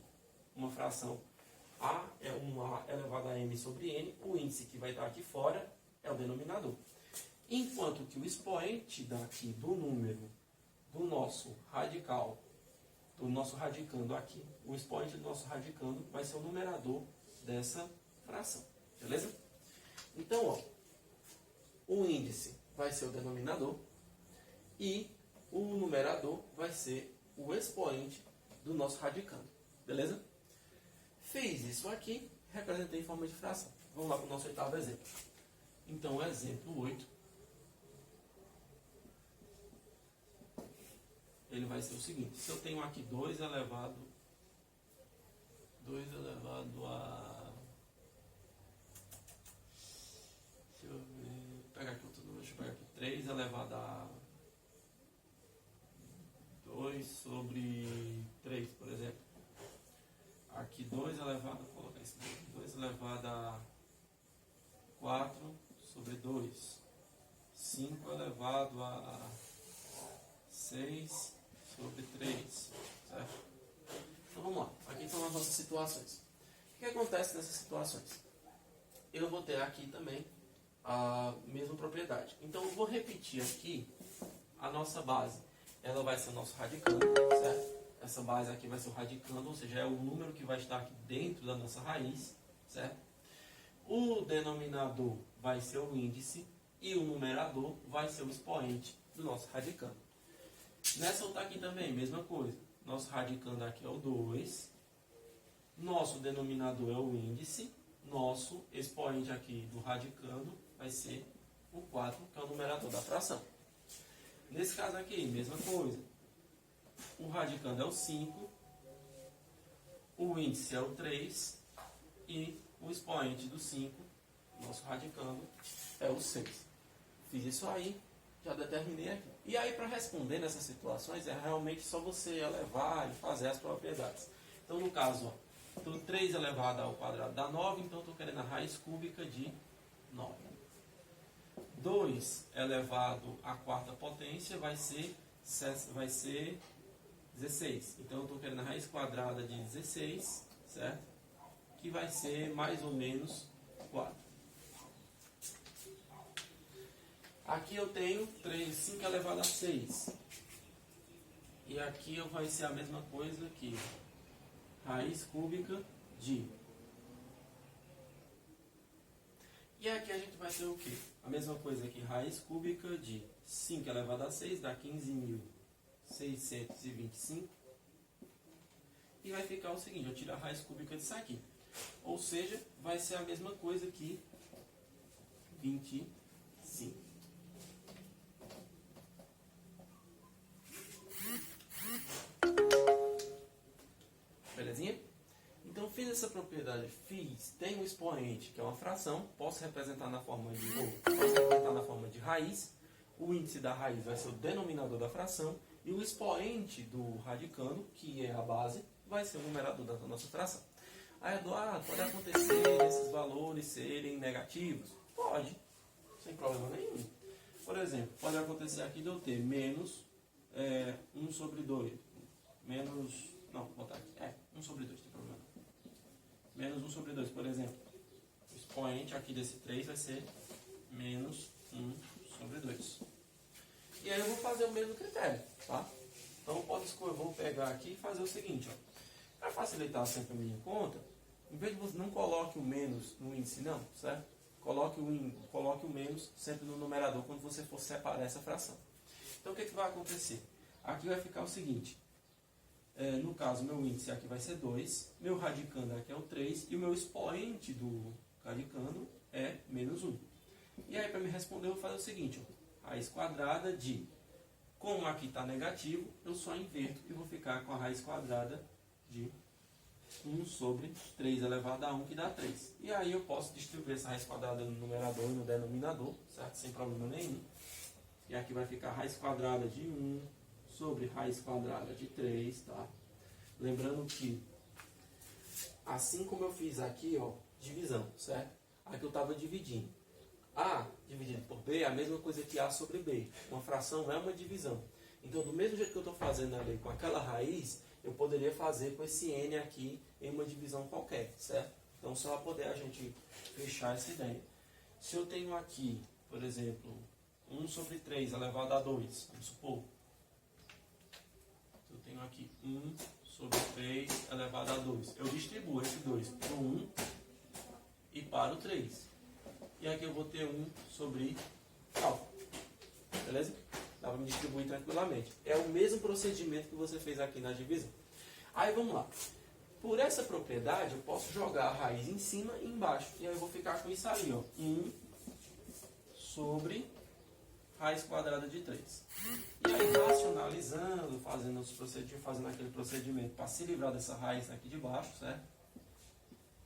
uma fração A é um A elevado a M sobre N, o índice que vai estar aqui fora é o denominador. Enquanto que o expoente daqui do número do nosso radical, do nosso radicando aqui, o expoente do nosso radicando vai ser o numerador dessa fração. Beleza? Então, ó, o índice vai ser o denominador e o numerador vai ser o expoente do nosso radicando. Beleza? Fiz isso aqui, representei em forma de fração. Vamos lá para o nosso oitavo exemplo. Então, exemplo 8. Ele vai ser o seguinte. Se eu tenho aqui 2 elevado a... Deixa eu pegar aqui outro número. Deixa eu pegar aqui 3 elevado a 2 sobre 3, por exemplo. Aqui 2 elevado, vou colocar isso aqui, 2 elevado a 4 sobre 2. 5 elevado a 6 sobre 3. Certo? Então vamos lá. Aqui estão as nossas situações. O que acontece nessas situações? Eu vou ter aqui também a mesma propriedade. Então eu vou repetir aqui a nossa base. Ela vai ser o nosso radicando, certo? Essa base aqui vai ser o radicando, ou seja, é o número que vai estar aqui dentro da nossa raiz, certo? O denominador vai ser o índice e o numerador vai ser o expoente do nosso radicando. Nessa outra aqui também, mesma coisa. Nosso radicando aqui é o 2, nosso denominador é o índice, nosso expoente aqui do radicando vai ser o 4, que é o numerador da fração. Nesse caso aqui, mesma coisa. O radicando é o 5, o índice é o 3 e o expoente do 5, nosso radicando, é o 6. Fiz isso aí, já determinei aqui. E aí, para responder nessas situações, é realmente só você elevar e fazer as propriedades. Então, no caso, ó, então 3 elevado ao quadrado dá 9, então estou querendo a raiz cúbica de 9. 2 elevado à quarta potência vai ser 16. Então, eu estou querendo a raiz quadrada de 16, certo? que vai ser mais ou menos 4. Aqui eu tenho 5 elevado a 6. E aqui vai ser a mesma coisa aqui. Raiz cúbica de. E aqui a gente vai ter o quê? A mesma coisa aqui. Raiz cúbica de 5 elevado a 6 dá 15.625. E vai ficar o seguinte, eu tiro a raiz cúbica disso aqui. Ou seja, vai ser a mesma coisa que 25. Belezinha? Então fiz essa propriedade, tem um expoente que é uma fração, posso representar na forma de raiz, o índice da raiz vai ser o denominador da fração, e o expoente do radicando, que é a base, vai ser o numerador da nossa fração. Aí, Eduardo, pode acontecer esses valores serem negativos? Pode, sem problema nenhum. Por exemplo, pode acontecer aqui de eu ter menos 1 sobre 2, vou botar aqui, 1 sobre 2, tem problema. Menos 1 sobre 2, por exemplo. O expoente aqui desse 3 vai ser menos 1 sobre 2. E aí eu vou fazer o mesmo critério, tá? Então eu vou pegar aqui e fazer o seguinte, para facilitar sempre a minha conta, em vez de você não coloque o menos no índice não, certo? Coloque o menos sempre no numerador quando você for separar essa fração. Então o que vai acontecer? Aqui vai ficar o seguinte, no caso meu índice aqui vai ser 2, meu radicando aqui é o 3 e o meu expoente do radicando é menos 1. E aí para me responder eu vou fazer o seguinte, raiz quadrada de, como aqui está negativo, eu só inverto e vou ficar com a raiz quadrada de 1 sobre 3 elevado a 1, que dá 3. E aí eu posso distribuir essa raiz quadrada no numerador e no denominador, certo? Sem problema nenhum. E aqui vai ficar raiz quadrada de 1 sobre raiz quadrada de 3, tá? Lembrando que, assim como eu fiz aqui, divisão, certo? Aqui eu estava dividindo. A dividido por B é a mesma coisa que A sobre B. Uma fração é uma divisão. Então, do mesmo jeito que eu estou fazendo ali com aquela raiz, eu poderia fazer com esse N aqui em uma divisão qualquer, certo? Então, só para poder a gente fechar essa ideia. Se eu tenho aqui, por exemplo, 1 sobre 3 elevado a 2, vamos supor. Eu tenho aqui 1 sobre 3 elevado a 2. Eu distribuo esse 2 para o 1 e para o 3. E aqui eu vou ter 1 sobre tal. Beleza? Dá para me distribuir tranquilamente. É o mesmo procedimento que você fez aqui na divisão. Aí vamos lá. Por essa propriedade, eu posso jogar a raiz em cima e embaixo. E aí eu vou ficar com isso ali, 1 sobre raiz quadrada de 3. E aí, racionalizando, fazendo aquele procedimento para se livrar dessa raiz aqui de baixo, certo?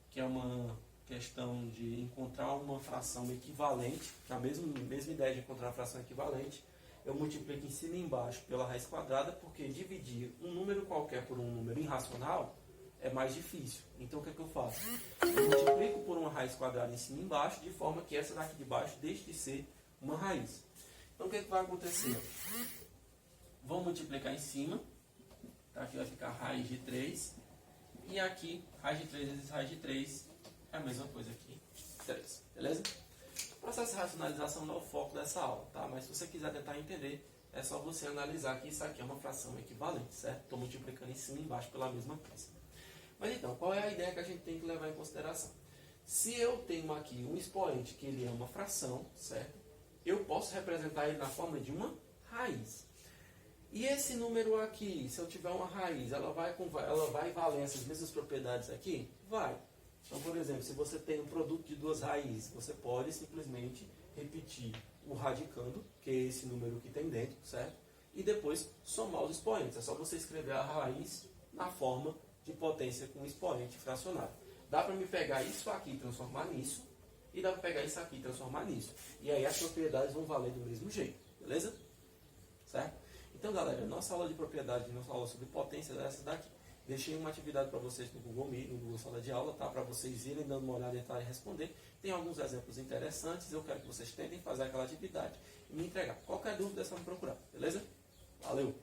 Que é uma questão de encontrar uma fração equivalente, que é a mesma ideia de encontrar uma fração equivalente. Eu multiplico em cima e embaixo pela raiz quadrada, porque dividir um número qualquer por um número irracional é mais difícil. Então o que é que eu faço? Eu multiplico por uma raiz quadrada em cima e embaixo, de forma que essa daqui de baixo deixe de ser uma raiz. Então o que é que vai acontecer? Vou multiplicar em cima, tá? Aqui vai ficar raiz de 3, e aqui raiz de 3 vezes raiz de 3 é a mesma coisa aqui, 3, beleza? O processo de racionalização não é o foco dessa aula, tá? Mas se você quiser tentar entender, é só você analisar que isso aqui é uma fração equivalente, certo? Estou multiplicando em cima e embaixo pela mesma coisa. Mas então, qual é a ideia que a gente tem que levar em consideração? Se eu tenho aqui um expoente que ele é uma fração, certo? Eu posso representar ele na forma de uma raiz. E esse número aqui, se eu tiver uma raiz, ela vai valer essas mesmas propriedades aqui? Vai. Então, por exemplo, se você tem um produto de duas raízes, você pode simplesmente repetir o radicando, que é esse número que tem dentro, certo? E depois somar os expoentes. É só você escrever a raiz na forma de potência com expoente fracionário. Dá para me pegar isso aqui e transformar nisso, e dá para pegar isso aqui e transformar nisso. E aí as propriedades vão valer do mesmo jeito, beleza? Certo? Então, galera, nossa aula de propriedade, nossa aula sobre potência é essa daqui. Deixei uma atividade para vocês no Google Meet, no Google Sala de Aula, tá? Para vocês irem dando uma olhada, entrar e responder. Tem alguns exemplos interessantes, eu quero que vocês tentem fazer aquela atividade e me entregar. Qualquer dúvida é só me procurar, beleza? Valeu!